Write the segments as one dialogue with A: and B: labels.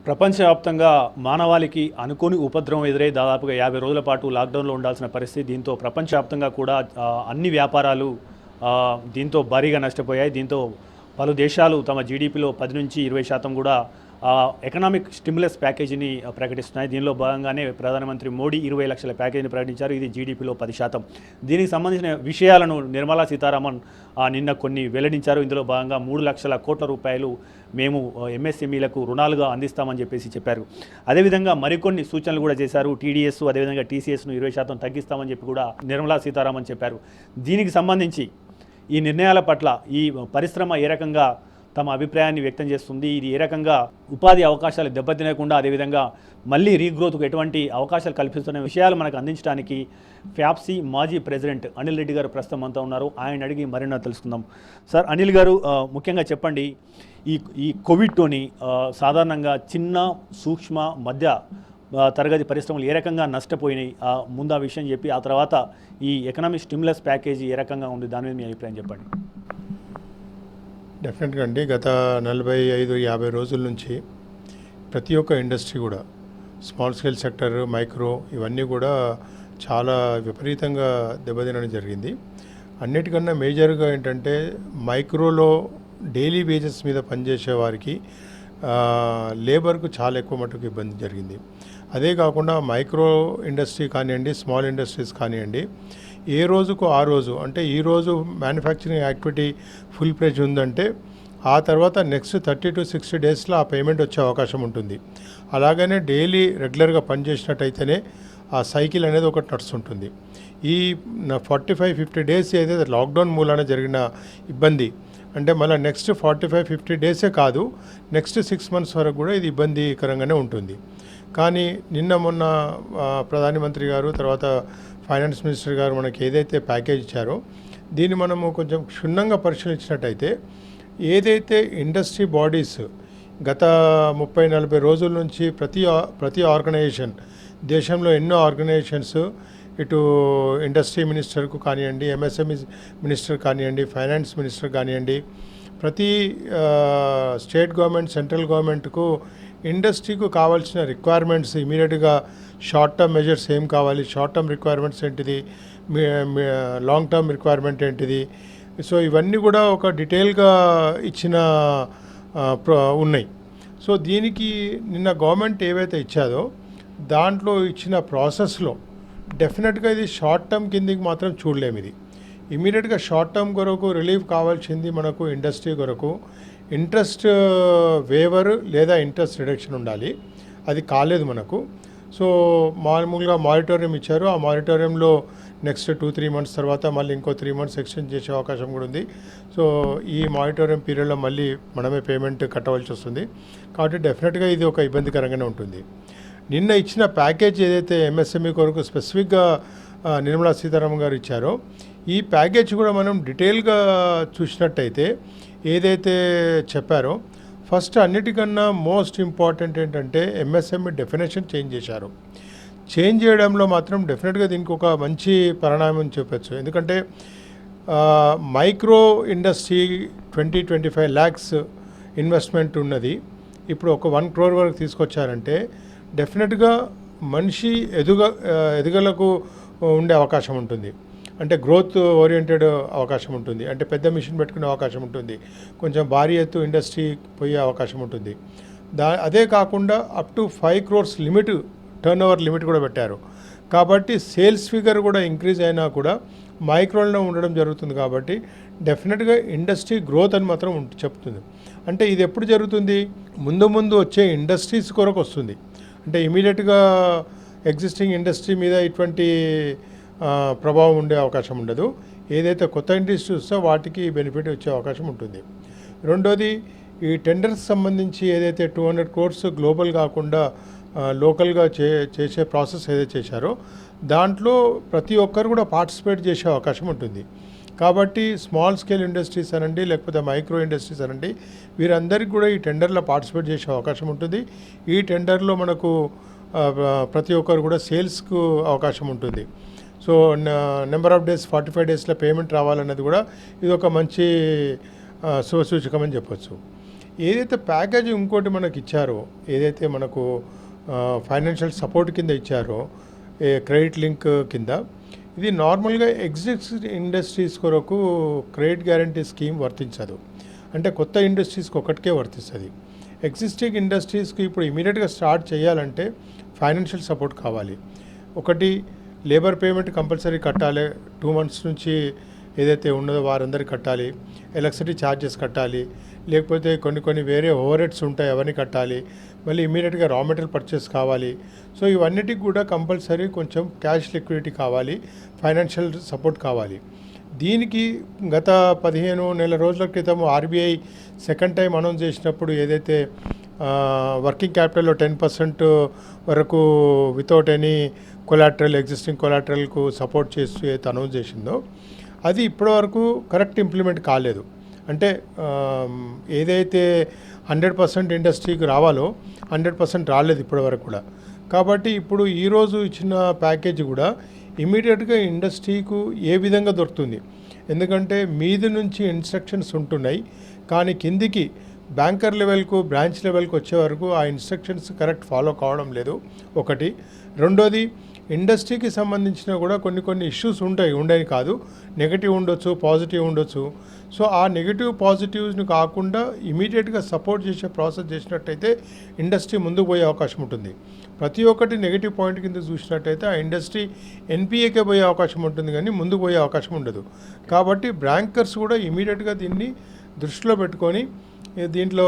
A: ప్రపంచవ్యాప్తంగా మానవాళికి అనుకోని ఉపద్రవం ఎదురై దాదాపుగా 50 రోజుల పాటు లాక్డౌన్లో ఉండాల్సిన పరిస్థితి. దీంతో ప్రపంచవ్యాప్తంగా కూడా అన్ని వ్యాపారాలు దీంతో భారీగా నష్టపోయాయి. దీంతో పలు దేశాలు తమ జీడీపీలో 10-20% కూడా ఎకనామిక్ స్టిమ్యులస్ ప్యాకేజీని ప్రకటిస్తున్నాయి. దీనిలో భాగంగానే ప్రధానమంత్రి మోడీ 20 లక్షల ప్యాకేజీని ప్రకటించారు. ఇది జీడీపీలో 10%. దీనికి సంబంధించిన విషయాలను నిర్మలా సీతారామన్ నిన్న కొన్ని వెల్లడించారు. ఇందులో భాగంగా 3 లక్షల కోట్ల రూపాయలు మేము ఎంఎస్ఎంఈలకు రుణాలుగా అందిస్తామని చెప్పారు. అదేవిధంగా మరికొన్ని సూచనలు కూడా చేశారు. టీడీఎస్ అదేవిధంగా టీసీఎస్ను 20% తగ్గిస్తామని చెప్పి కూడా నిర్మలా సీతారామన్ చెప్పారు. దీనికి సంబంధించి ఈ నిర్ణయాల పట్ల ఈ పరిశ్రమ ఏ రకంగా తమ అభిప్రాయాన్ని వ్యక్తం చేస్తుంది, ఇది ఏ రకంగా ఉపాధి అవకాశాలు దెబ్బతినకుండా అదేవిధంగా మళ్ళీ రీగ్రోత్కు ఎటువంటి అవకాశాలు కల్పిస్తున్న విషయాలు మనకు అందించడానికి ఫ్యాప్సీ మాజీ ప్రెసిడెంట్ అనిల్ రెడ్డి గారు ప్రస్తుతం అంతా ఉన్నారు. ఆయన అడిగి మరిన్నో తెలుసుకుందాం. సార్, అనిల్ గారు ముఖ్యంగా చెప్పండి, ఈ కోవిడ్తోని సాధారణంగా చిన్న సూక్ష్మ మధ్య తరగతి పరిశ్రమలు ఏ రకంగా నష్టపోయినాయి, ముందు ఆ విషయం చెప్పి ఆ తర్వాత ఈ ఎకనామిక్ స్టిమ్యులస్ ప్యాకేజీ ఏ రకంగా ఉంది దాని మీద మీ అభిప్రాయం చెప్పండి.
B: డెఫినెట్గా అండి, గత 45-50 రోజుల నుంచి ప్రతి ఒక్క ఇండస్ట్రీ కూడా స్మాల్ స్కేల్ సెక్టర్, మైక్రో ఇవన్నీ కూడా చాలా విపరీతంగా దెబ్బతినడం జరిగింది. అన్నిటికన్నా మేజర్గా ఏంటంటే మైక్రోలో డైలీ వేజెస్ మీద పనిచేసే వారికి లేబర్కు చాలా ఎక్కువ మటుకు ఇబ్బంది జరిగింది. అదే కాకుండా మైక్రో ఇండస్ట్రీ కానివ్వండి, స్మాల్ ఇండస్ట్రీస్ కానివ్వండి, ఏ రోజుకు ఆ రోజు అంటే ఈరోజు మ్యానుఫ్యాక్చరింగ్ యాక్టివిటీ ఫుల్ ప్రెజ్ ఉందంటే ఆ తర్వాత నెక్స్ట్ 30 to 60 డేస్లో ఆ పేమెంట్ వచ్చే అవకాశం ఉంటుంది. అలాగనే డైలీ రెగ్యులర్గా పనిచేసినట్టయితేనే ఆ సైకిల్ అనేది ఒకటి నడుస్తుంటుంది. ఈ 45-50 డేస్ ఏదైతే లాక్డౌన్ మూలాన జరిగిన ఇబ్బంది అంటే మళ్ళీ నెక్స్ట్ 45-50 డేసే కాదు, నెక్స్ట్ 6 months వరకు కూడా ఇది ఇబ్బందికరంగానే ఉంటుంది. కానీ నిన్న మొన్న ప్రధానమంత్రి గారు తర్వాత ఫైనాన్స్ మినిస్టర్ గారు మనకి ఏదైతే ప్యాకేజ్ ఇచ్చారో దీన్ని మనము కొంచెం క్షుణ్ణంగా పరిశీలించినట్టయితే ఏదైతే ఇండస్ట్రీ బాడీస్ గత 30-40 రోజుల నుంచి ప్రతి ఆర్గనైజేషన్, దేశంలో ఎన్నో ఆర్గనైజేషన్స్ ఇటు ఇండస్ట్రీ మినిస్టర్కు కానివ్వండి, ఎంఎస్ఎంఈ మినిస్టర్ కానివ్వండి, ఫైనాన్స్ మినిస్టర్ కానివ్వండి, ప్రతి స్టేట్ గవర్నమెంట్, సెంట్రల్ గవర్నమెంట్కు ఇండస్ట్రీకు కావాల్సిన రిక్వైర్మెంట్స్ ఇమీడియట్గా షార్ట్ టర్మ్ మెజర్స్ ఏం కావాలి, షార్ట్ టర్మ్ రిక్వైర్మెంట్స్ ఏంటిది, లాంగ్ టర్మ్ రిక్వైర్మెంట్ ఏంటిది, సో ఇవన్నీ కూడా ఒక డీటెయిల్గా ఇచ్చిన ఉన్నాయి. సో దీనికి నిన్న గవర్నమెంట్ ఏవైతే ఇచ్చాదో దాంట్లో ఇచ్చిన ప్రాసెస్లో డెఫినెట్గా ఇది షార్ట్ టర్మ్ కిందికి మాత్రం చూడలేము. ఇది ఇమీడియట్గా షార్ట్ టర్మ్ కొరకు రిలీఫ్ కావాల్సింది మనకు ఇండస్ట్రీ కొరకు ఇంట్రెస్ట్ వేవర్ లేదా ఇంట్రెస్ట్ రిడక్షన్ ఉండాలి. అది కాలేదు మనకు. సో మామూలుగా మానిటోరియం ఇచ్చారు. ఆ మానిటోరియంలో నెక్స్ట్ 2-3 months తర్వాత మళ్ళీ ఇంకో 3 months ఎక్స్టెండ్ చేసే అవకాశం కూడా ఉంది. సో ఈ మానిటోరియం పీరియడ్లో మళ్ళీ మనమే పేమెంట్ కట్టవలసి వస్తుంది. కాబట్టి డెఫినెట్గా ఇది ఒక ఇబ్బందికరంగానే ఉంటుంది. నిన్న ఇచ్చిన ప్యాకేజ్ ఏదైతే ఎంఎస్ఎంఈ కొరకు స్పెసిఫిక్గా నిర్మలా సీతారామన్ గారు ఇచ్చారో ఈ ప్యాకేజ్ కూడా మనం డీటెయిల్గా చూసినట్టయితే ఏదైతే చెప్పారో ఫస్ట్ అన్నిటికన్నా మోస్ట్ ఇంపార్టెంట్ ఏంటంటే ఎంఎస్ఎంఈ డెఫినేషన్ చేంజ్ చేశారు. చేంజ్ చేయడంలో మాత్రం డెఫినెట్గా దీనికి ఒక మంచి పరిణామం చెప్పచ్చు. ఎందుకంటే మైక్రో ఇండస్ట్రీ 20-25 lakhs ఇన్వెస్ట్మెంట్ ఉన్నది. ఇప్పుడు ఒక 1 crore వరకు తీసుకొచ్చారంటే డెఫినెట్గా మనిషి ఎదుగలకు ఉండే అవకాశం ఉంటుంది. అంటే గ్రోత్ ఓరియంటెడ్ అవకాశం ఉంటుంది. అంటే పెద్ద మిషన్ పెట్టుకునే అవకాశం ఉంటుంది. కొంచెం భారీ ఎత్తు ఇండస్ట్రీ పోయే అవకాశం ఉంటుంది. అదే కాకుండా up to 5 crores limit, turn over limit కూడా పెట్టారు. కాబట్టి సేల్స్ ఫిగర్ కూడా ఇంక్రీజ్ అయినా కూడా మైక్రోలో ఉండడం జరుగుతుంది. కాబట్టి డెఫినెట్గా ఇండస్ట్రీ గ్రోత్ అని మాత్రం చెప్తుంది. అంటే ఇది ఎప్పుడు జరుగుతుంది, ముందు వచ్చే ఇండస్ట్రీస్ కొరకు వస్తుంది. అంటే ఇమీడియట్గా ఎగ్జిస్టింగ్ ఇండస్ట్రీ మీద ఇటువంటి ప్రభావం ఉండే అవకాశం ఉండదు. ఏదైతే కొత్త ఇండస్ట్రీ వస్తే వాటికి బెనిఫిట్ వచ్చే అవకాశం ఉంటుంది. రెండోది, ఈ టెండర్స్ సంబంధించి ఏదైతే 200 crores గ్లోబల్ కాకుండా లోకల్గా చేసే ప్రాసెస్ ఏదైతే చేశారో దాంట్లో ప్రతి ఒక్కరు కూడా పార్టిసిపేట్ చేసే అవకాశం ఉంటుంది. కాబట్టి స్మాల్ స్కేల్ ఇండస్ట్రీస్ అనండి లేకపోతే మైక్రో ఇండస్ట్రీస్ అనండి వీరందరికీ కూడా ఈ టెండర్లో పార్టిసిపేట్ చేసే అవకాశం ఉంటుంది. ఈ టెండర్లో మనకు ప్రతి ఒక్కరు కూడా సేల్స్కు అవకాశం ఉంటుంది. సో నెంబర్ ఆఫ్ డేస్ 45 daysలో పేమెంట్ రావాలన్నది కూడా ఇది ఒక మంచి శుభసూచకమని చెప్పచ్చు. ఏదైతే ప్యాకేజ్ ఇంకోటి మనకి ఇచ్చారో, ఏదైతే మనకు ఫైనాన్షియల్ సపోర్ట్ కింద ఇచ్చారో క్రెడిట్ లింక్ కింద, ఇది నార్మల్గా ఎగ్జిస్టింగ్ ఇండస్ట్రీస్ కొరకు క్రెడిట్ గ్యారంటీ స్కీమ్ వర్తించదు. అంటే కొత్త ఇండస్ట్రీస్కి ఒకటికే వర్తిస్తుంది. ఎగ్జిస్టింగ్ ఇండస్ట్రీస్కి ఇప్పుడు ఇమీడియట్గా స్టార్ట్ చేయాలంటే ఫైనాన్షియల్ సపోర్ట్ కావాలి. ఒకటి, లేబర్ పేమెంట్ కంపల్సరీ కట్టాలి, 2 months నుంచి ఏదైతే ఉన్నదో వారందరికీ కట్టాలి. ఎలక్ట్రిసిటీ ఛార్జెస్ కట్టాలి, లేకపోతే కొన్ని వేరే ఓవర్ హెడ్స్ ఉంటాయి, అవన్నీ కట్టాలి. మళ్ళీ ఇమీడియట్గా రా మెటీరియల్ పర్చేస్ కావాలి. సో ఇవన్నిటికి కూడా కంపల్సరీ కొంచెం క్యాష్ లిక్విడిటీ కావాలి, ఫైనాన్షియల్ సపోర్ట్ కావాలి. దీనికి గత 15 నెలల రోజుల క్రితం ఆర్బీఐ సెకండ్ టైం అనౌన్స్ చేసినప్పుడు ఏదైతే వర్కింగ్ క్యాపిటల్లో 10% వరకు వితౌట్ ఎనీ కొలాటరల్, ఎగ్జిస్టింగ్ కొలాటరల్కు సపోర్ట్ చేస్తూ ఏదైతే అనౌన్స్ చేసిందో అది ఇప్పటివరకు కరెక్ట్ ఇంప్లిమెంట్ కాలేదు. అంటే ఏదైతే 100% ఇండస్ట్రీకి రావాలో 100% రాలేదు ఇప్పటివరకు కూడా. కాబట్టి ఇప్పుడు ఈరోజు ఇచ్చిన ప్యాకేజ్ కూడా ఇమీడియట్గా ఇండస్ట్రీకు ఏ విధంగా దొరుకుతుంది, ఎందుకంటే మీది నుంచి ఇన్స్ట్రక్షన్స్ ఉంటున్నాయి, కానీ కిందికి బ్యాంకర్ లెవెల్కు, బ్రాంచ్ లెవెల్కి వచ్చే వరకు ఆ ఇన్స్ట్రక్షన్స్ కరెక్ట్ ఫాలో కావడం లేదు ఒకటి. రెండోది, ఇండస్ట్రీకి సంబంధించిన కూడా కొన్ని ఇష్యూస్ ఉండని కాదు, నెగటివ్ ఉండొచ్చు, పాజిటివ్ ఉండొచ్చు. సో ఆ నెగటివ్ పాజిటివ్స్ని కాకుండా ఇమీడియట్గా సపోర్ట్ చేసే ప్రాసెస్ చేసినట్టయితే ఇండస్ట్రీ ముందుకు పోయే అవకాశం ఉంటుంది. ప్రతి ఒక్కటి నెగిటివ్ పాయింట్ కింద చూసినట్టయితే ఆ ఇండస్ట్రీ ఎన్పిఏకే పోయే అవకాశం ఉంటుంది, కానీ ముందుకు పోయే అవకాశం ఉండదు. కాబట్టి బ్యాంకర్స్ కూడా ఇమీడియట్గా దీన్ని దృష్టిలో పెట్టుకొని దీంట్లో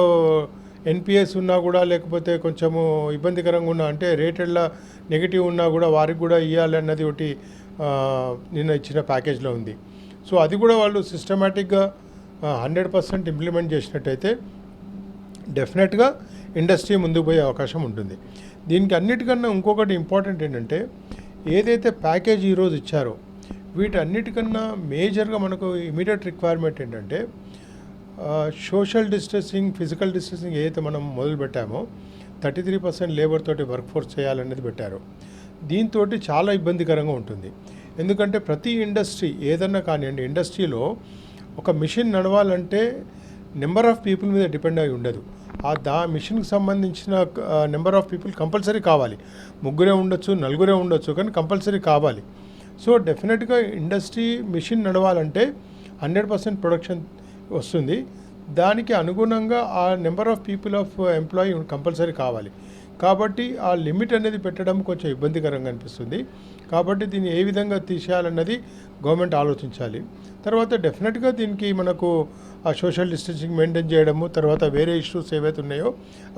B: ఎన్పిఎస్ ఉన్నా కూడా, లేకపోతే కొంచెము ఇబ్బందికరంగా ఉన్నా, అంటే రేటెడ్లా నెగిటివ్ ఉన్నా కూడా వారికి కూడా ఇవ్వాలన్నది ఒకటి నిన్న ఇచ్చిన ప్యాకేజ్లో ఉంది. సో అది కూడా వాళ్ళు సిస్టమేటిక్గా 100% ఇంప్లిమెంట్ చేసినట్టయితే డెఫినెట్గా ఇండస్ట్రీ ముందుకు పోయే అవకాశం ఉంటుంది. దీనికి అన్నిటికన్నా ఇంకొకటి ఇంపార్టెంట్ ఏంటంటే, ఏదైతే ప్యాకేజ్ ఈరోజు ఇచ్చారో వీటన్నిటికన్నా మేజర్గా మనకు ఇమీడియట్ రిక్వైర్మెంట్ ఏంటంటే, సోషల్ డిస్టెన్సింగ్, ఫిజికల్ డిస్టెన్సింగ్ ఏదైతే మనం మొదలు పెట్టామో 33% లేబర్ తోటి వర్క్ ఫోర్స్ చేయాలనేది పెట్టారు. దీంతో చాలా ఇబ్బందికరంగా ఉంటుంది. ఎందుకంటే ప్రతి ఇండస్ట్రీ ఏదన్నా కానివ్వండి, ఇండస్ట్రీలో ఒక మిషన్ నడవాలంటే నెంబర్ ఆఫ్ పీపుల్ మీద డిపెండ్ అయి ఉండదు. ఆ మిషన్కి సంబంధించిన నెంబర్ ఆఫ్ పీపుల్ కంపల్సరీ కావాలి. 3 ఉండొచ్చు, 4 ఉండొచ్చు, కానీ కంపల్సరీ కావాలి. సో డెఫినెట్గా ఇండస్ట్రీ మిషన్ నడవాలంటే 100% ప్రొడక్షన్ వస్తుంది. దానికి అనుగుణంగా ఆ number of people of employee compulsory కావాలి. కాబట్టి ఆ లిమిట్ అనేది పెట్టడం కొంచెం ఇబ్బందికరంగా అనిపిస్తుంది. కాబట్టి దీన్ని ఏ విధంగా తీసేయాలన్నది గవర్నమెంట్ ఆలోచించాలి. తర్వాత డెఫినెట్గా దీనికి మనకు ఆ సోషల్ డిస్టెన్సింగ్ మెయింటైన్ చేయడము, తర్వాత వేరే ఇష్యూస్ ఏవైతే ఉన్నాయో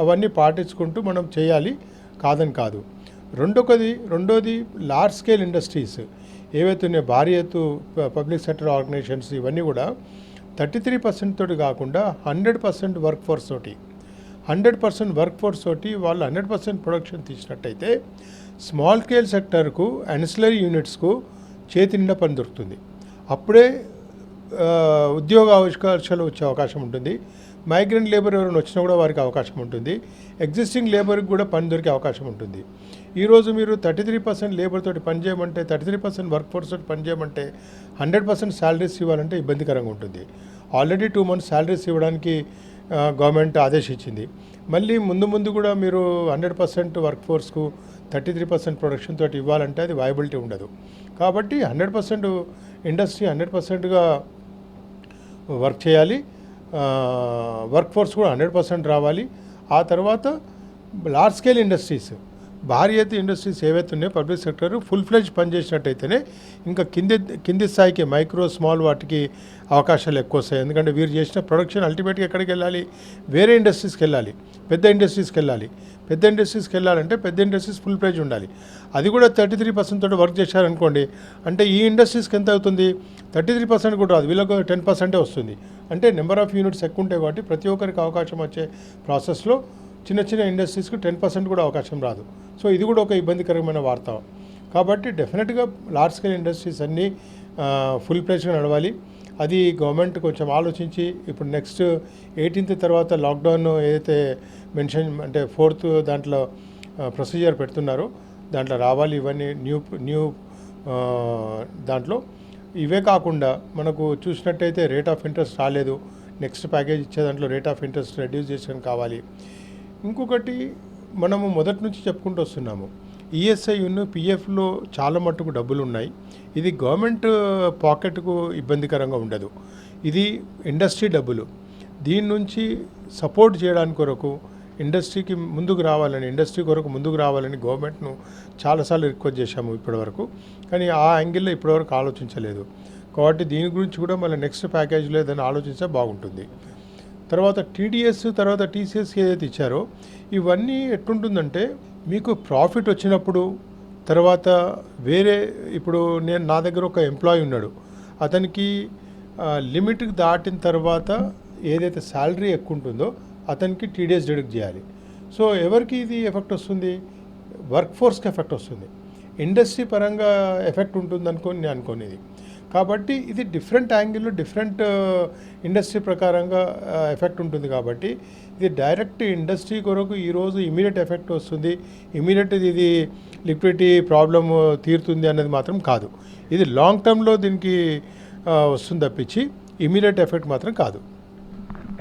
B: అవన్నీ పాటించుకుంటూ మనం చేయాలి, కాదని కాదు. రెండోది లార్జ్ స్కేల్ ఇండస్ట్రీస్ ఏవైతే ఉన్నాయో, భారీ ఎత్తు పబ్లిక్ సెక్టర్ ఆర్గనైజేషన్స్, ఇవన్నీ కూడా 33% తోటి కాకుండా 100% వర్క్ ఫోర్స్ తోటి 100% వర్క్ ఫోర్స్ తోటి వాళ్ళు 100% ప్రొడక్షన్ తీసినట్టయితే స్మాల్ స్కేల్ సెక్టర్కు, అన్సిలరీ యూనిట్స్కు చేతి నిండా పని దొరుకుతుంది. అప్పుడే ఉద్యోగ అవకాశాలు వచ్చే అవకాశం ఉంటుంది. మైగ్రెంట్ లేబర్ ఎవరైనా వచ్చినా కూడా వారికి అవకాశం ఉంటుంది. ఎగ్జిస్టింగ్ లేబర్కి కూడా పని దొరికే అవకాశం ఉంటుంది. ఈరోజు మీరు 33% లేబర్ తోటి పని చేయమంటే, 33% వర్క్ ఫోర్స్ తోటి పని చేయమంటే 100% శాలరీస్ ఇవ్వాలంటే ఇబ్బందికరంగా ఉంటుంది. ఆల్రెడీ 2 months శాలరీస్ ఇవ్వడానికి గవర్నమెంట్ ఆదేశించింది. మళ్ళీ ముందు కూడా మీరు 100% వర్క్ ఫోర్స్కు 33% ప్రొడక్షన్ తోటి ఇవ్వాలంటే అది వయబిలిటీ ఉండదు. కాబట్టి 100% ఇండస్ట్రీ 100%గా వర్క్ చేయాలి, వర్క్ ఫోర్స్ కూడా 100% రావాలి. ఆ తర్వాత లార్జ్ స్కేల్ ఇండస్ట్రీస్, భారీ ఎత్తు ఇండస్ట్రీస్ ఏవైతే ఉన్నాయో పబ్లిక్ సెక్టర్ ఫుల్ ఫ్లెడ్జ్ పనిచేసినట్టయితేనే ఇంకా కింది స్థాయికి మైక్రో స్మాల్ వాటికి అవకాశాలు ఎక్కువ వస్తాయి. ఎందుకంటే వీరు చేసిన ప్రొడక్షన్ అల్టిమేట్గా ఎక్కడికి వెళ్ళాలి, వేరే ఇండస్ట్రీస్కి వెళ్ళాలి, పెద్ద ఇండస్ట్రీస్కి వెళ్ళాలి. పెద్ద ఇండస్ట్రీస్కి వెళ్ళాలంటే పెద్ద ఇండస్ట్రీస్ ఫుల్ ఫ్లెడ్జ్ ఉండాలి. అది కూడా 33% తోటి వర్క్ చేశారనుకోండి, అంటే ఈ ఇండస్ట్రీస్కి ఎంత అవుతుంది, 33% కూడా రాదు, వీళ్ళకు 10% వస్తుంది. అంటే నెంబర్ ఆఫ్ యూనిట్స్ ఎక్కువ ఉంటాయి కాబట్టి ప్రతి ఒక్కరికి అవకాశం వచ్చే ప్రాసెస్లో చిన్న ఇండస్ట్రీస్కి 10% కూడా అవకాశం రాదు. సో ఇది కూడా ఒక ఇబ్బందికరమైన వార్త. కాబట్టి డెఫినెట్గా లార్జ్ స్కేల్ ఇండస్ట్రీస్ అన్నీ ఫుల్ ఫ్లెడ్జ్గా నడవాలి. అది గవర్నమెంట్ కొంచెం ఆలోచించి ఇప్పుడు నెక్స్ట్ 18th తర్వాత లాక్డౌన్ ఏదైతే మెన్షన్ అంటే 4th దాంట్లో ప్రొసీజర్ పెడుతున్నారో దాంట్లో రావాలి. ఇవన్నీ న్యూ దాంట్లో ఇవే కాకుండా మనకు చూసినట్టయితే రేట్ ఆఫ్ ఇంట్రెస్ట్ రాలేదు, నెక్స్ట్ ప్యాకేజ్ ఇచ్చే దాంట్లో రేట్ ఆఫ్ ఇంట్రెస్ట్ రెడ్యూస్ చేసిన కావాలి. ఇంకొకటి మనము మొదటి నుంచి చెప్పుకుంటూ వస్తున్నాము, ఈఎస్ఐ ఉన్న పిఎఫ్లో చాలా మట్టుకు డబ్బులు ఉన్నాయి. ఇది గవర్నమెంట్ పాకెట్కు ఇబ్బందికరంగా ఉండదు, ఇది ఇండస్ట్రీ డబ్బులు. దీని నుంచి సపోర్ట్ చేయడానికి కొరకు ఇండస్ట్రీ కొరకు ముందుకు రావాలని గవర్నమెంట్ను చాలాసార్లు రిక్వెస్ట్ చేశాము ఇప్పటివరకు, కానీ ఆ యాంగిల్లో ఇప్పటివరకు ఆలోచించలేదు. కాబట్టి దీని గురించి కూడా మళ్ళీ నెక్స్ట్ ప్యాకేజ్లో ఏదైనా ఆలోచిస్తే బాగుంటుంది. తర్వాత టీడీఎస్, తర్వాత టీసీఎస్ ఏదైతే ఇచ్చారో ఇవన్నీ ఎట్లుంటుందంటే, మీకు ప్రాఫిట్ వచ్చినప్పుడు, తర్వాత ఇప్పుడు నా దగ్గర ఒక ఎంప్లాయీ ఉన్నాడు, అతనికి లిమిట్కి దాటిన తర్వాత ఏదైతే శాలరీ ఎక్కువ ఉంటుందో అతనికి టీడీఎస్ డిడక్ట్ చేయాలి. సో ఎవరికి ఇది ఎఫెక్ట్ వస్తుంది? వర్క్ ఫోర్స్కి ఎఫెక్ట్ వస్తుంది, ఇండస్ట్రీ పరంగా ఎఫెక్ట్ ఉంటుంది నేను అనుకోనిది. కాబట్టి ఇది డిఫరెంట్ యాంగిల్లో డిఫరెంట్ ఇండస్ట్రీ ప్రకారంగా ఎఫెక్ట్ ఉంటుంది. కాబట్టి ఇది డైరెక్ట్ ఇండస్ట్రీ కొరకు ఈరోజు ఇమీడియట్ ఎఫెక్ట్ వస్తుంది, ఇమీడియట్ ఇది లిక్విడిటీ ప్రాబ్లమ్ తీరుతుంది అన్నది మాత్రం కాదు. ఇది లాంగ్ టర్మ్లో దీనికి వస్తుంది తప్పించి ఇమీడియట్ ఎఫెక్ట్ మాత్రం కాదు.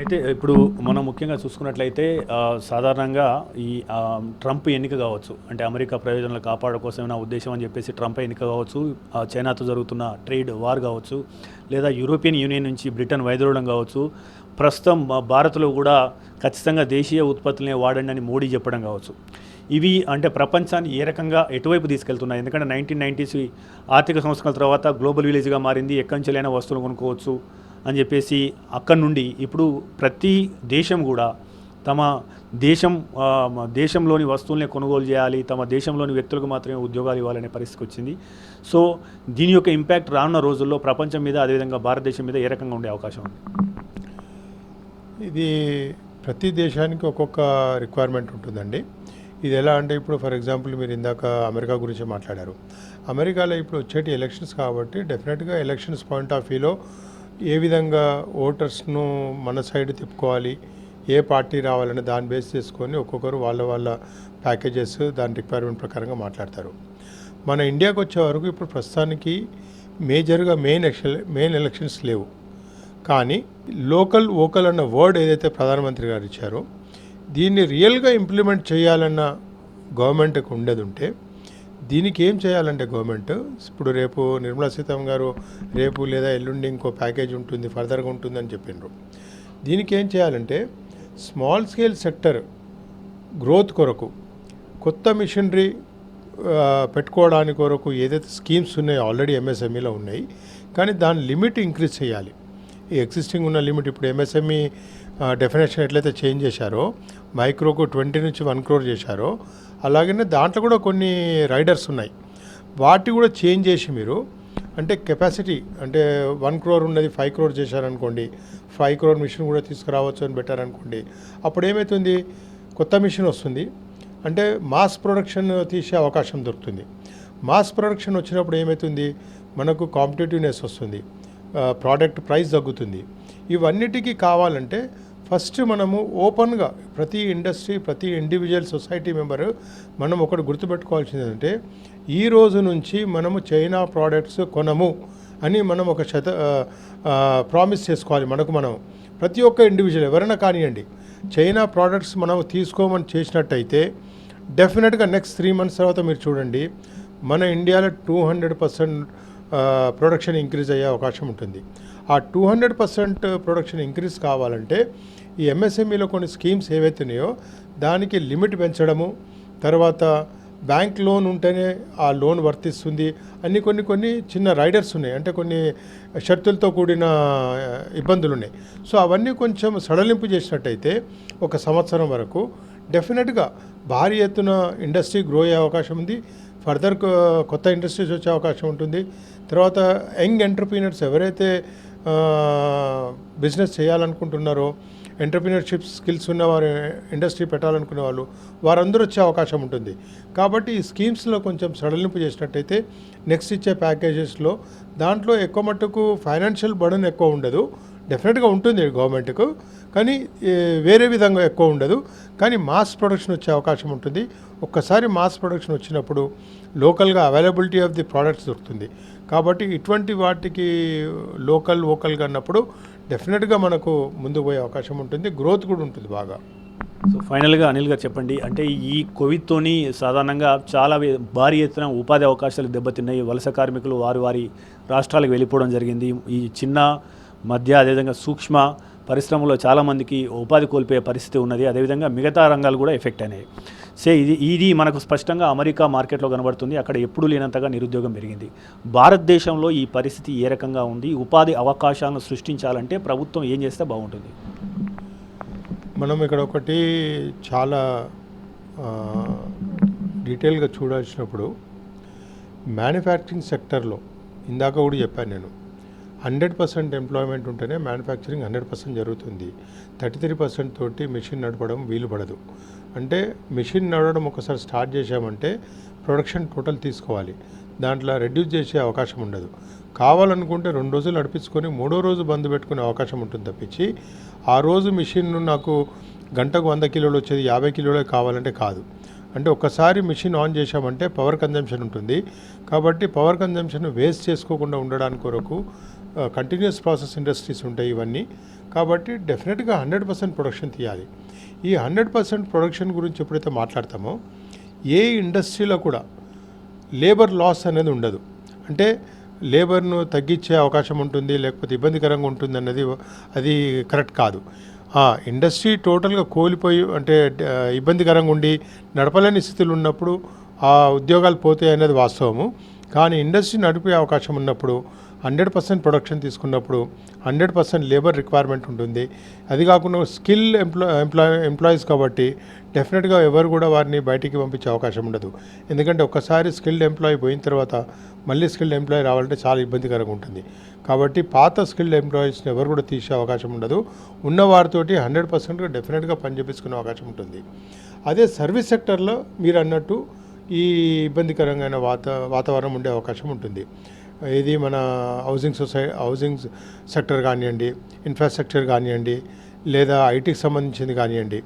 A: అయితే ఇప్పుడు మనం ముఖ్యంగా చూసుకున్నట్లయితే సాధారణంగా ఈ ట్రంప్ ఎన్నిక కావచ్చు, అంటే అమెరికా ప్రయోజనాలు కాపాడడం కోసమైనా ఉద్దేశం అని చెప్పేసి ట్రంప్ ఎన్నిక కావచ్చు, చైనాతో జరుగుతున్న ట్రేడ్ వార్ కావచ్చు, లేదా యూరోపియన్ యూనియన్ నుంచి బ్రిటన్ వైదొలగడం కావచ్చు, ప్రస్తుతం భారత్లో కూడా ఖచ్చితంగా దేశీయ ఉత్పత్తులనే వాడండి అని మోడీ చెప్పడం కావచ్చు, ఇవి అంటే ప్రపంచాన్ని ఏ రకంగా ఎటువైపు తీసుకెళ్తున్నాయి? ఎందుకంటే 1990s ఆర్థిక సంస్కరణల తర్వాత గ్లోబల్ విలేజ్గా మారింది, ఎక్కడి నుంచి అయినా వస్తువులు కొనుక్కోవచ్చు అని చెప్పేసి అక్కడి నుండి ఇప్పుడు ప్రతి దేశం కూడా తమ దేశంలోని వస్తువుల్ని కొనుగోలు చేయాలి, తమ దేశంలోని వ్యక్తులకు మాత్రమే ఉద్యోగాలు ఇవ్వాలనే పరిస్థితికి వచ్చింది. సో దీని యొక్క ఇంపాక్ట్ రానున్న రోజుల్లో ప్రపంచం మీద, అదేవిధంగా భారతదేశం మీద ఏ రకంగా ఉండే అవకాశం ఉంది?
B: ఇది ప్రతి దేశానికి ఒక్కొక్క రిక్వైర్మెంట్ ఉంటుందండి. ఇది ఎలా అంటే, ఇప్పుడు ఫర్ ఎగ్జాంపుల్ మీరు ఇందాక అమెరికా గురించి మాట్లాడారు. అమెరికాలో ఇప్పుడు వచ్చేటి ఎలక్షన్స్ కాబట్టి డెఫినెట్గా ఎలక్షన్స్ పాయింట్ ఆఫ్ వ్యూలో ఏ విధంగా ఓటర్స్ను మన సైడ్ తిప్పుకోవాలి, ఏ పార్టీ రావాలని దాన్ని బేస్ చేసుకొని ఒక్కొక్కరు వాళ్ళ ప్యాకేజెస్ దాని రిక్వైర్మెంట్ ప్రకారంగా మాట్లాడతారు. మన ఇండియాకి వచ్చే వరకు ఇప్పుడు ప్రస్తుతానికి మేజర్గా మెయిన్ ఎలక్షన్స్ లేవు. కానీ లోకల్ వోకల్ అన్న వర్డ్ ఏదైతే ప్రధానమంత్రి గారు ఇచ్చారో దీన్ని రియల్గా ఇంప్లిమెంట్ చేయాలన్న గవర్నమెంట్కి ఉండదుంటే, దీనికి ఏం చేయాలంటే గవర్నమెంట్ ఇప్పుడు రేపు నిర్మలా సీతారామన్ గారు రేపు లేదా ఎల్లుండి ఇంకో ప్యాకేజ్ ఉంటుంది, ఫర్దర్గా ఉంటుందని చెప్పిండ్రు. దీనికి ఏం చేయాలంటే స్మాల్ స్కేల్ సెక్టర్ గ్రోత్ కొరకు కొత్త మిషనరీ పెట్టుకోవడానికి కొరకు ఏదైతే స్కీమ్స్ ఉన్నాయో ఆల్రెడీ ఎంఎస్ఎంఈలో ఉన్నాయి, కానీ దాని లిమిట్ ఇంక్రీజ్ చేయాలి. ఈ ఎగ్జిస్టింగ్ ఉన్న లిమిట్ ఇప్పుడు ఎంఎస్ఎంఈ డెఫినేషన్ ఎట్లయితే చేంజ్ చేశారో, మైక్రోకు 20 నుంచి 1 crore చేశారో, అలాగనే దాంట్లో కూడా కొన్ని రైడర్స్ ఉన్నాయి, వాటి కూడా చేంజ్ చేసి మీరు అంటే కెపాసిటీ అంటే 1 crore ఉన్నది 5 crore చేశారనుకోండి, 5 crore మిషన్ కూడా తీసుకురావచ్చు అని పెట్టారనుకోండి. అప్పుడు ఏమవుతుంది, కొత్త మిషన్ వస్తుంది, అంటే మాస్ ప్రొడక్షన్ తీసే అవకాశం దొరుకుతుంది. మాస్ ప్రొడక్షన్ వచ్చినప్పుడు ఏమవుతుంది, మనకు కాంపిటేటివ్నెస్ వస్తుంది, ప్రోడక్ట్ ప్రైస్ తగ్గుతుంది. ఇవన్నిటికీ కావాలంటే ఫస్ట్ మనము ఓపెన్గా ప్రతి ఇండస్ట్రీ, ప్రతి ఇండివిజువల్ సొసైటీ మెంబరు మనం ఒకటి గుర్తుపెట్టుకోవాల్సింది ఏంటంటే, ఈ రోజు నుంచి మనము చైనా ప్రోడక్ట్స్ కొనము అని మనం ఒక ప్రామిస్ చేసుకోవాలి. మనం ప్రతి ఒక్క ఇండివిజువల్ ఎవరైనా కానివ్వండి, చైనా ప్రోడక్ట్స్ మనం తీసుకోమని చేసినట్టయితే డెఫినెట్గా నెక్స్ట్ 3 months తర్వాత మీరు చూడండి, మన ఇండియాలో 200% ప్రొడక్షన్ ఇంక్రీజ్ అయ్యే అవకాశం ఉంటుంది. ఆ 200% ప్రొడక్షన్ ఇంక్రీజ్ కావాలంటే ఈ ఎంఎస్ఎంఈలో కొన్ని స్కీమ్స్ ఏవైతున్నాయో దానికి లిమిట్ పెంచడము, తర్వాత బ్యాంక్ లోన్ ఉంటేనే ఆ లోన్ వర్తిస్తుంది అన్ని కొన్ని చిన్న రైడర్స్ ఉన్నాయి, అంటే కొన్ని షరతులతో కూడిన ఇబ్బందులు ఉన్నాయి. సో అవన్నీ కొంచెం సడలింపు చేసినట్టయితే 1 సంవత్సరం వరకు డెఫినెట్గా భారీ ఎత్తున ఇండస్ట్రీ గ్రో అయ్యే అవకాశం ఉంది, ఫర్దర్ కొత్త ఇండస్ట్రీస్ వచ్చే అవకాశం ఉంటుంది. తర్వాత యంగ్ ఎంటర్ప్రీనర్స్ ఎవరైతే బిజినెస్ చేయాలనుకుంటున్నారో, ఎంటర్ప్రీనర్షిప్ స్కిల్స్ ఉన్నవారు, ఇండస్ట్రీ పెట్టాలనుకునే వాళ్ళు, వారందరూ వచ్చే అవకాశం ఉంటుంది. కాబట్టి ఈ స్కీమ్స్లో కొంచెం సడలింపు చేసినట్టయితే నెక్స్ట్ ఇచ్చే ప్యాకేజెస్లో దాంట్లో ఎక్కువ మట్టుకు ఫైనాన్షియల్ బర్డన్ ఎక్కువ ఉండదు, డెఫినెట్గా ఉంటుంది గవర్నమెంట్కు, కానీ వేరే విధంగా ఎక్కువ ఉండదు, కానీ మాస్ ప్రొడక్షన్ వచ్చే అవకాశం ఉంటుంది. ఒక్కసారి మాస్ ప్రొడక్షన్ వచ్చినప్పుడు లోకల్గా అవైలబిలిటీ ఆఫ్ ది ప్రోడక్ట్స్ దొరుకుతుంది. కాబట్టి ఇటువంటి వాటికి లోకల్గా అన్నప్పుడు డెఫినెట్గా మనకు ముందుకు పోయే అవకాశం ఉంటుంది, గ్రోత్ కూడా ఉంటుంది బాగా.
A: సో ఫైనల్గా అనిల్ గారు చెప్పండి, అంటే ఈ కోవిడ్తోని సాధారణంగా చాలా భారీ ఎత్తున ఉపాధి అవకాశాలు దెబ్బతిన్నాయి. వలస కార్మికులు వారి రాష్ట్రాలకు వెళ్ళిపోవడం జరిగింది. ఈ చిన్న మధ్య అదేవిధంగా సూక్ష్మ పరిశ్రమలో చాలామందికి ఉపాధి కోల్పోయే పరిస్థితి ఉన్నది. అదేవిధంగా మిగతా రంగాలు కూడా ఎఫెక్ట్ అయినాయి. ఇది మనకు స్పష్టంగా అమెరికా మార్కెట్లో కనబడుతుంది. అక్కడ ఎప్పుడూ లేనంతగా నిరుద్యోగం పెరిగింది. భారతదేశంలో ఈ పరిస్థితి ఏ రకంగా ఉంది? ఉపాధి అవకాశాలను సృష్టించాలంటే ప్రభుత్వం ఏం చేస్తే బాగుంటుంది?
B: మనం ఇక్కడ ఒకటి చాలా డీటెయిల్గా చూడాల్సినప్పుడు, మ్యానుఫ్యాక్చరింగ్ సెక్టర్లో ఇందాక కూడా చెప్పాను నేను, 100% ఎంప్లాయ్మెంట్ ఉంటేనే మ్యానుఫ్యాక్చరింగ్ 100% జరుగుతుంది. 33% తోటి మిషన్ నడపడం వీలు పడదు. అంటే మిషన్ నడవడం ఒకసారి స్టార్ట్ చేసామంటే ప్రొడక్షన్ టోటల్ తీసుకోవాలి, దాంట్లో రెడ్యూస్ చేసే అవకాశం ఉండదు. కావాలనుకుంటే 2 రోజులు నడిపించుకొని 3వ రోజు బంద్ పెట్టుకునే అవకాశం ఉంటుంది తప్పించి, ఆ రోజు మిషన్ నాకు గంటకు 100 కిలోలు వచ్చేది 50 కిలోలే కావాలంటే కాదు. అంటే ఒక్కసారి మిషన్ ఆన్ చేసామంటే పవర్ కన్జంప్షన్ ఉంటుంది. కాబట్టి పవర్ కన్జంప్షన్ వేస్ట్ చేసుకోకుండా ఉండడానికి కొరకు కంటిన్యూస్ ప్రాసెస్ ఇండస్ట్రీస్ ఉంటాయి ఇవన్నీ. కాబట్టి డెఫినెట్గా 100% ప్రొడక్షన్ తీయాలి. ఈ 100% ప్రొడక్షన్ గురించి ఎప్పుడైతే మాట్లాడతామో, ఏ ఇండస్ట్రీలో కూడా లేబర్ లాస్ అనేది ఉండదు. అంటే లేబర్ను తగ్గించే అవకాశం ఉంటుంది, లేకపోతే ఇబ్బందికరంగా ఉంటుంది అన్నది అది కరెక్ట్ కాదు. ఇండస్ట్రీ టోటల్గా కోల్పోయి అంటే ఇబ్బందికరంగా ఉండి నడపలేని స్థితిలో ఉన్నప్పుడు ఆ ఉద్యోగాలు పోతాయి అనేది వాస్తవము. కానీ ఇండస్ట్రీ నడిపే అవకాశం ఉన్నప్పుడు 100% ప్రొడక్షన్ తీసుకున్నప్పుడు 100% లేబర్ రిక్వైర్మెంట్ ఉంటుంది. అది కాకుండా స్కిల్ ఎంప్లాయీస్ కాబట్టి డెఫినెట్గా ఎవరు కూడా వారిని బయటికి పంపించే అవకాశం ఉండదు. ఎందుకంటే ఒక్కసారి స్కిల్డ్ ఎంప్లాయీ పోయిన తర్వాత మళ్ళీ స్కిల్డ్ ఎంప్లాయీ రావాలంటే చాలా ఇబ్బందికరంగా ఉంటుంది. కాబట్టి పాత స్కిల్డ్ ఎంప్లాయీస్ని ఎవరు కూడా తీసే అవకాశం ఉండదు. ఉన్న వారితోటి 100% డెఫినెట్గా పని చేపించుకునే అవకాశం ఉంటుంది. అదే సర్వీస్ సెక్టర్లో మీరు అన్నట్టు ఈ ఇబ్బందికరమైన వాతావరణం ఉండే అవకాశం ఉంటుంది. ఇది మన హౌసింగ్ సెక్టర్ కానివ్వండి, ఇన్ఫ్రాస్ట్రక్చర్ కానివ్వండి, లేదా ఐటీకి సంబంధించింది కానివ్వండి,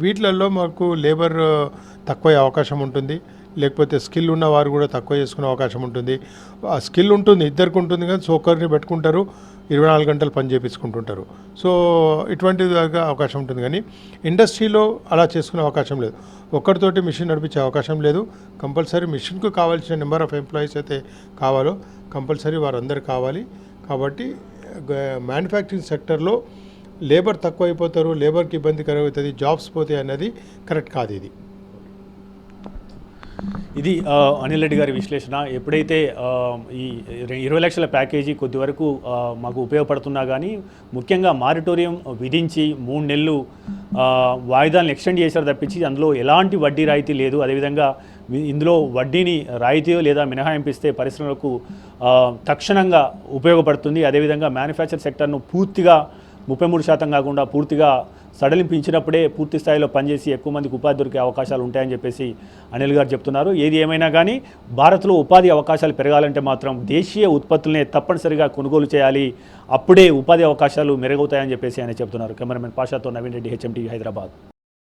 B: వీటిలలో మాకు లేబర్ తక్కువ అవకాశం ఉంటుంది. లేకపోతే స్కిల్ ఉన్నవారు కూడా తక్కువ చేసుకునే అవకాశం ఉంటుంది. ఆ స్కిల్ ఉంటుంది, ఇద్దరికి ఉంటుంది, కానీ ఒకరిని పెట్టుకుంటారు, 24 గంటలు పని చేయించుకుంటుంటారు. సో ఇటువంటి అవకాశం ఉంటుంది. కానీ ఇండస్ట్రీలో అలా చేసుకునే అవకాశం లేదు. ఒక్కరితోటి మిషన్ నడిపించే అవకాశం లేదు. కంపల్సరీ మిషన్కు కావాల్సిన నెంబర్ ఆఫ్ ఎంప్లాయీస్ అయితే కావాలో కంపల్సరీ వారందరూ కావాలి. కాబట్టి మ్యానుఫ్యాక్చరింగ్ సెక్టర్లో లేబర్ తక్కువ అయిపోతారు, లేబర్కి ఇబ్బందికరం అవుతుంది, జాబ్స్ పోతాయి అన్నది కరెక్ట్ కాదు.
A: ఇది అనిల్ రెడ్డి గారి విశ్లేషణ. ఎప్పుడైతే ఈ 20 లక్షల ప్యాకేజీ కొద్ది వరకు మాకు ఉపయోగపడుతున్నా కానీ, ముఖ్యంగా మారిటోరియం విధించి 3 నెలలు వాయిదాలను ఎక్స్టెండ్ చేశారు తప్పించి అందులో ఎలాంటి వడ్డీ రాయితీ లేదు. అదేవిధంగా ఇందులో వడ్డీని రాయితీ లేదా మినహాయింపిస్తే పరిశ్రమలకు తక్షణంగా ఉపయోగపడుతుంది. అదేవిధంగా మ్యానుఫ్యాక్చర్ సెక్టర్ను పూర్తిగా 33% కాకుండా పూర్తిగా సడలింపించినప్పుడే పూర్తి స్థాయిలో పనిచేసి ఎక్కువ మందికి ఉపాధి దొరికే అవకాశాలు ఉంటాయని చెప్పేసి అనిల్ గారు చెప్తున్నారు. ఏది ఏమైనా కానీ భారత్లో ఉపాధి అవకాశాలు పెరగాలంటే మాత్రం దేశీయ ఉత్పత్తులనే తప్పనిసరిగా కొనుగోలు చేయాలి, అప్పుడే ఉపాధి అవకాశాలు మెరుగవుతాయని చెప్పేసి ఆయన చెప్తున్నారు. కెమెరామెన్ పాషాతో నవీన్ రెడ్డి, HMTV, హైదరాబాద్.